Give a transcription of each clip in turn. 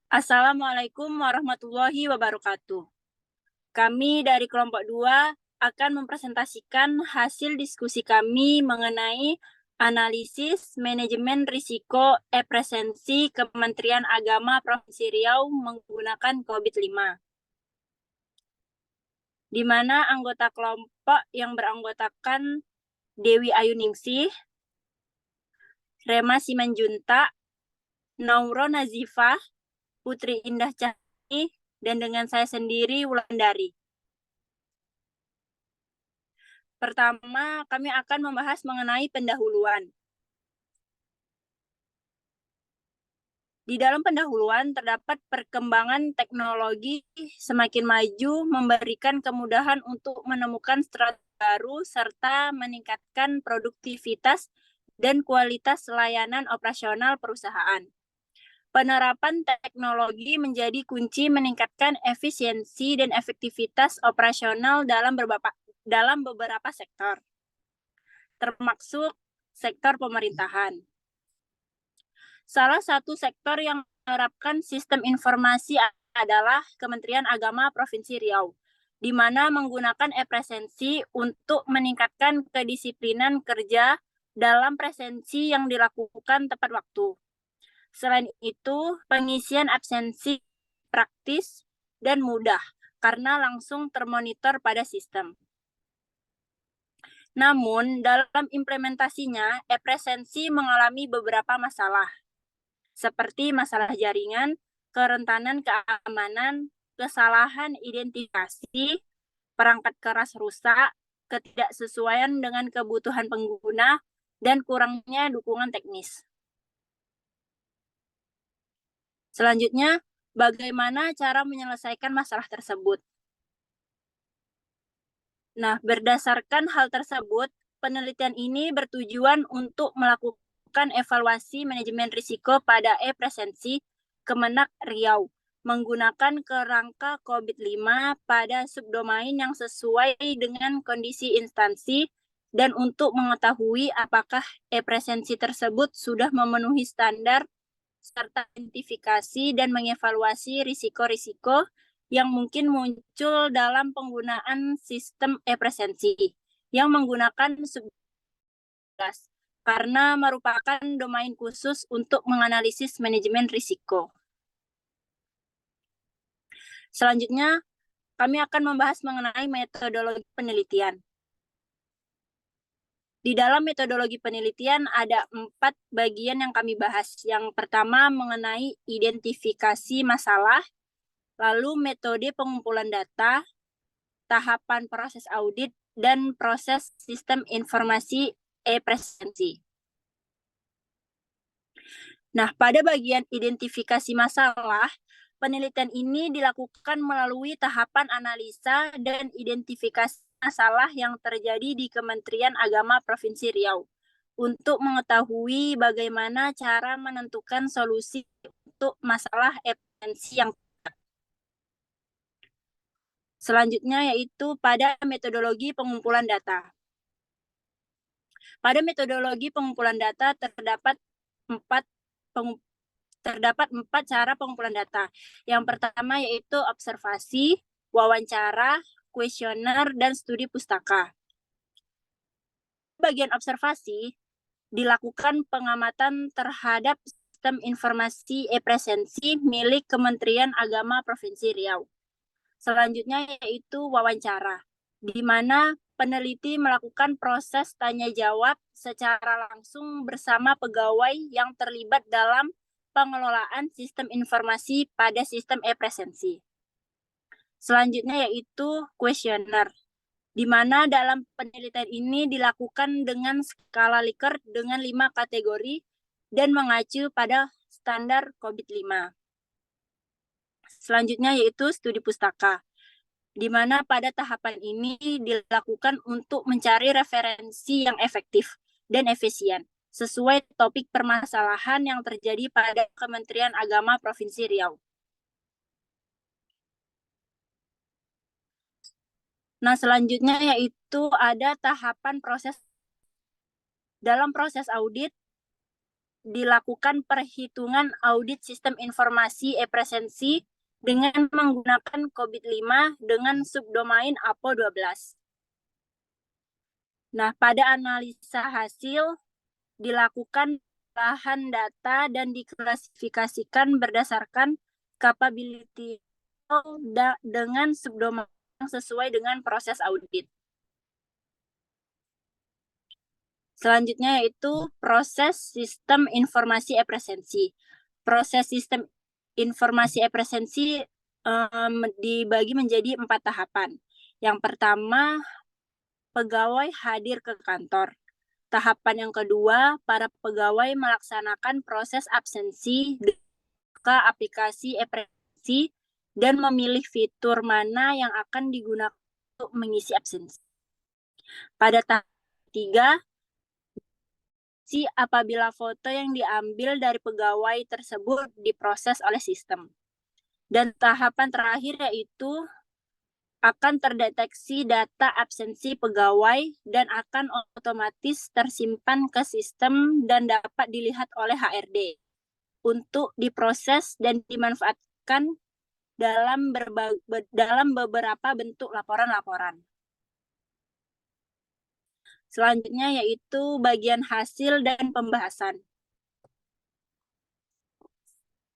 Assalamualaikum warahmatullahi wabarakatuh. Kami dari kelompok 2 akan mempresentasikan hasil diskusi kami mengenai analisis manajemen risiko epresensi Kementerian Agama Provinsi Riau menggunakan COVID-5, di mana anggota kelompok yang beranggotakan Dewi Ayuningsih, Rema Simanjuntak, Nauro Nazifah, Putri Indah Cahni, dan dengan saya sendiri Wulandari. Pertama, kami akan membahas mengenai pendahuluan. Di dalam pendahuluan terdapat perkembangan teknologi semakin maju memberikan kemudahan untuk menemukan strategi baru serta meningkatkan produktivitas dan kualitas layanan operasional perusahaan. Penerapan teknologi menjadi kunci meningkatkan efisiensi dan efektivitas operasional dalam beberapa sektor, termasuk sektor pemerintahan. Salah satu sektor yang menerapkan sistem informasi adalah Kementerian Agama Provinsi Riau, di mana menggunakan e-presensi untuk meningkatkan kedisiplinan kerja dalam presensi yang dilakukan tepat waktu. Selain itu, pengisian absensi praktis dan mudah karena langsung termonitor pada sistem. Namun, dalam implementasinya, e-presensi mengalami beberapa masalah, seperti masalah jaringan, kerentanan keamanan, kesalahan identifikasi, perangkat keras rusak, ketidaksesuaian dengan kebutuhan pengguna, dan kurangnya dukungan teknis. Selanjutnya, bagaimana cara menyelesaikan masalah tersebut? Nah, berdasarkan hal tersebut, penelitian ini bertujuan untuk melakukan evaluasi manajemen risiko pada e-presensi Kemenak Riau menggunakan kerangka COVID-5 pada subdomain yang sesuai dengan kondisi instansi dan untuk mengetahui apakah e-presensi tersebut sudah memenuhi standar serta identifikasi dan mengevaluasi risiko-risiko yang mungkin muncul dalam penggunaan sistem e-presensi yang menggunakan subgas karena merupakan domain khusus untuk menganalisis manajemen risiko. Selanjutnya, kami akan membahas mengenai metodologi penelitian. Di dalam metodologi penelitian ada 4 bagian yang kami bahas. Yang pertama mengenai identifikasi masalah, lalu metode pengumpulan data, tahapan proses audit, dan proses sistem informasi e-presensi. Nah, pada bagian identifikasi masalah, penelitian ini dilakukan melalui tahapan analisa dan identifikasi masalah yang terjadi di Kementerian Agama Provinsi Riau untuk mengetahui bagaimana cara menentukan solusi untuk masalah e-presensi yang selanjutnya yaitu pada metodologi pengumpulan data. Pada metodologi pengumpulan data terdapat empat cara pengumpulan data. Yang pertama yaitu observasi, wawancara, kuesioner, dan studi pustaka. Bagian observasi dilakukan pengamatan terhadap sistem informasi e-presensi milik Kementerian Agama Provinsi Riau. Selanjutnya yaitu wawancara, di mana peneliti melakukan proses tanya jawab secara langsung bersama pegawai yang terlibat dalam pengelolaan sistem informasi pada sistem e-presensi. Selanjutnya yaitu kuesioner, di mana dalam penelitian ini dilakukan dengan skala Likert dengan 5 kategori dan mengacu pada standar COVID-5. Selanjutnya yaitu studi pustaka, di mana pada tahapan ini dilakukan untuk mencari referensi yang efektif dan efisien sesuai topik permasalahan yang terjadi pada Kementerian Agama Provinsi Riau. Nah, selanjutnya yaitu ada tahapan proses. Dalam proses audit dilakukan perhitungan audit sistem informasi e-presensi dengan menggunakan COVID-5 dengan subdomain APO12. Nah, pada analisa hasil dilakukan bahan data dan diklasifikasikan berdasarkan capability dengan subdomain yang sesuai dengan proses audit. Selanjutnya yaitu proses sistem informasi e-presensi. Proses sistem informasi e-presensi dibagi menjadi 4 tahapan. Yang pertama, pegawai hadir ke kantor. Tahapan yang kedua, para pegawai melaksanakan proses absensi ke aplikasi e-presensi dan memilih fitur mana yang akan digunakan untuk mengisi absensi. Pada tahap ketiga, apabila foto yang diambil dari pegawai tersebut diproses oleh sistem. Dan tahapan terakhir yaitu akan terdeteksi data absensi pegawai dan akan otomatis tersimpan ke sistem dan dapat dilihat oleh HRD untuk diproses dan dimanfaatkan dalam beberapa bentuk laporan-laporan. Selanjutnya yaitu bagian hasil dan pembahasan.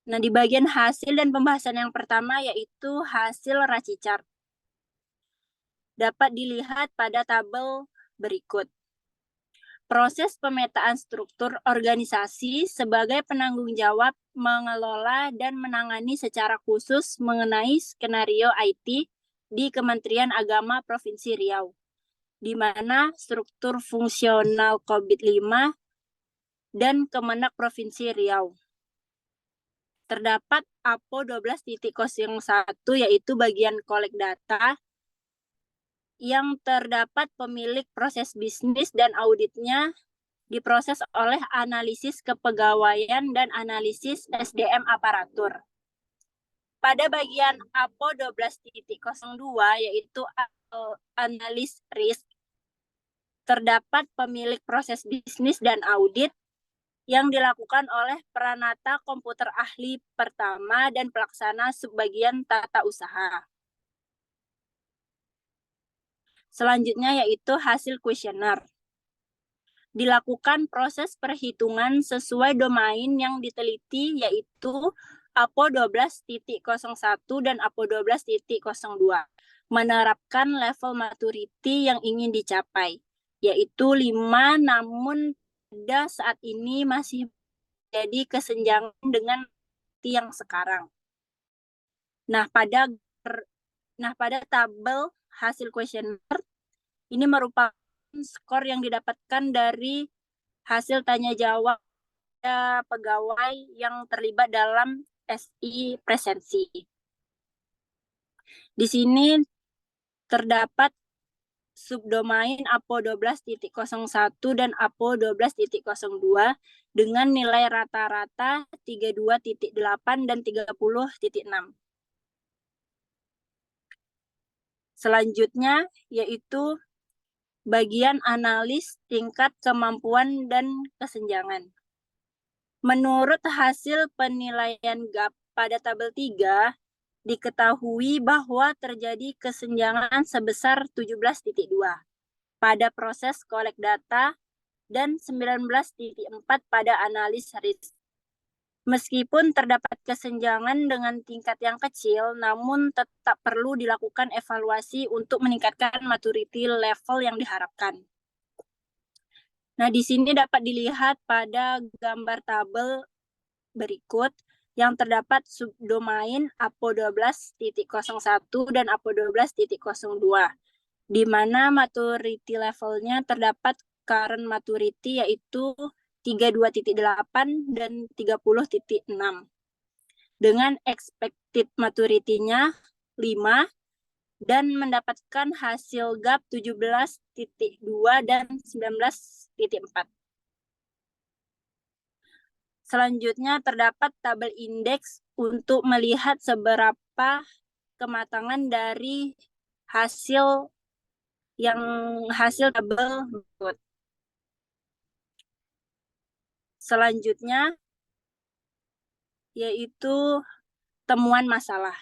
Nah, di bagian hasil dan pembahasan yang pertama yaitu hasil RACI chart. Dapat dilihat pada tabel berikut. Proses pemetaan struktur organisasi sebagai penanggung jawab mengelola dan menangani secara khusus mengenai skenario IT di Kementerian Agama Provinsi Riau, di mana struktur fungsional COVID-5 dan Kemenak Provinsi Riau. Terdapat APO 12.01 yaitu bagian kolek data yang terdapat pemilik proses bisnis dan auditnya diproses oleh analisis kepegawaian dan analisis SDM aparatur. Pada bagian APO 12.02 yaitu analis risk, terdapat pemilik proses bisnis dan audit yang dilakukan oleh Pranata Komputer Ahli Pertama dan Pelaksana Subbagian Tata Usaha. Selanjutnya yaitu hasil kuesioner. Dilakukan proses perhitungan sesuai domain yang diteliti yaitu APO 12.01 dan APO 12.02. Menerapkan level maturity yang ingin dicapai yaitu 5, namun pada saat ini masih jadi kesenjangan dengan yang sekarang. Nah, pada tabel hasil kuesioner ini merupakan skor yang didapatkan dari hasil tanya jawab pegawai yang terlibat dalam SI presensi. Di sini terdapat subdomain APO 12.01 dan APO 12.02 dengan nilai rata-rata 32.8 dan 30.6. Selanjutnya yaitu bagian analis tingkat kemampuan dan kesenjangan. Menurut hasil penilaian GAP pada tabel 3, diketahui bahwa terjadi kesenjangan sebesar 17.2 pada proses kolek data dan 19.4 pada analis risk. Meskipun terdapat kesenjangan dengan tingkat yang kecil, namun tetap perlu dilakukan evaluasi untuk meningkatkan maturity level yang diharapkan. Nah, di sini dapat dilihat pada gambar tabel berikut yang terdapat subdomain APO 12.01 dan APO 12.02, di mana maturity levelnya terdapat current maturity yaitu 32.8 dan 30.6. Dengan expected maturity-nya 5 dan mendapatkan hasil GAP 17.2 dan 19.4. Selanjutnya terdapat tabel indeks untuk melihat seberapa kematangan dari hasil tabel berikut. Selanjutnya yaitu temuan masalah.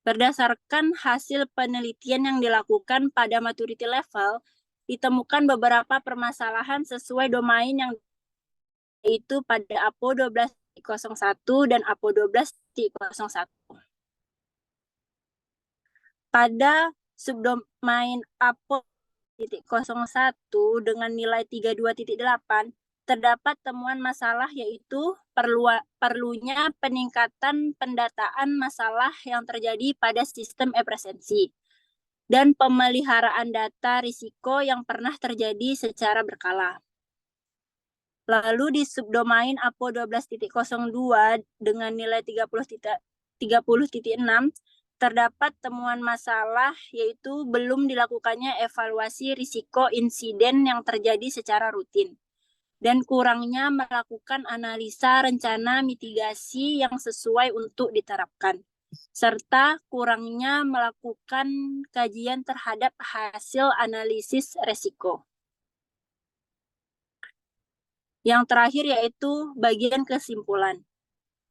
Berdasarkan hasil penelitian yang dilakukan pada maturity level, ditemukan beberapa permasalahan sesuai domain yang yaitu pada APO 12.01 dan APO 12.01. Pada subdomain APO 0.01 dengan nilai 32.8 terdapat temuan masalah yaitu perlunya peningkatan pendataan masalah yang terjadi pada sistem e-presensi dan pemeliharaan data risiko yang pernah terjadi secara berkala. Lalu di subdomain APO 12.02 dengan nilai 30.6 terdapat temuan masalah yaitu belum dilakukannya evaluasi risiko insiden yang terjadi secara rutin dan kurangnya melakukan analisa rencana mitigasi yang sesuai untuk diterapkan, serta kurangnya melakukan kajian terhadap hasil analisis risiko. Yang terakhir yaitu bagian kesimpulan.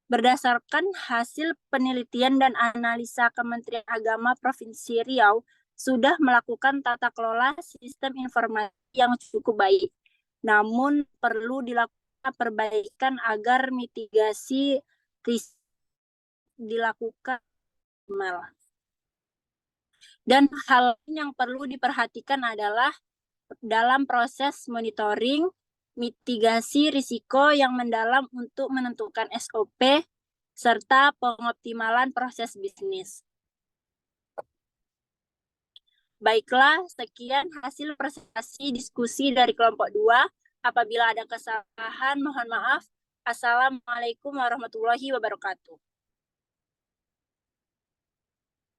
Berdasarkan hasil penelitian dan analisa Kementerian Agama Provinsi Riau sudah melakukan tata kelola sistem informasi yang cukup baik. Namun perlu dilakukan perbaikan agar mitigasi risiko dilakukan optimal. Dan hal yang perlu diperhatikan adalah dalam proses monitoring, mitigasi risiko yang mendalam untuk menentukan SOP, serta pengoptimalan proses bisnis. Baiklah, sekian hasil presentasi diskusi dari kelompok 2. Apabila ada kesalahan, mohon maaf. Assalamualaikum warahmatullahi wabarakatuh.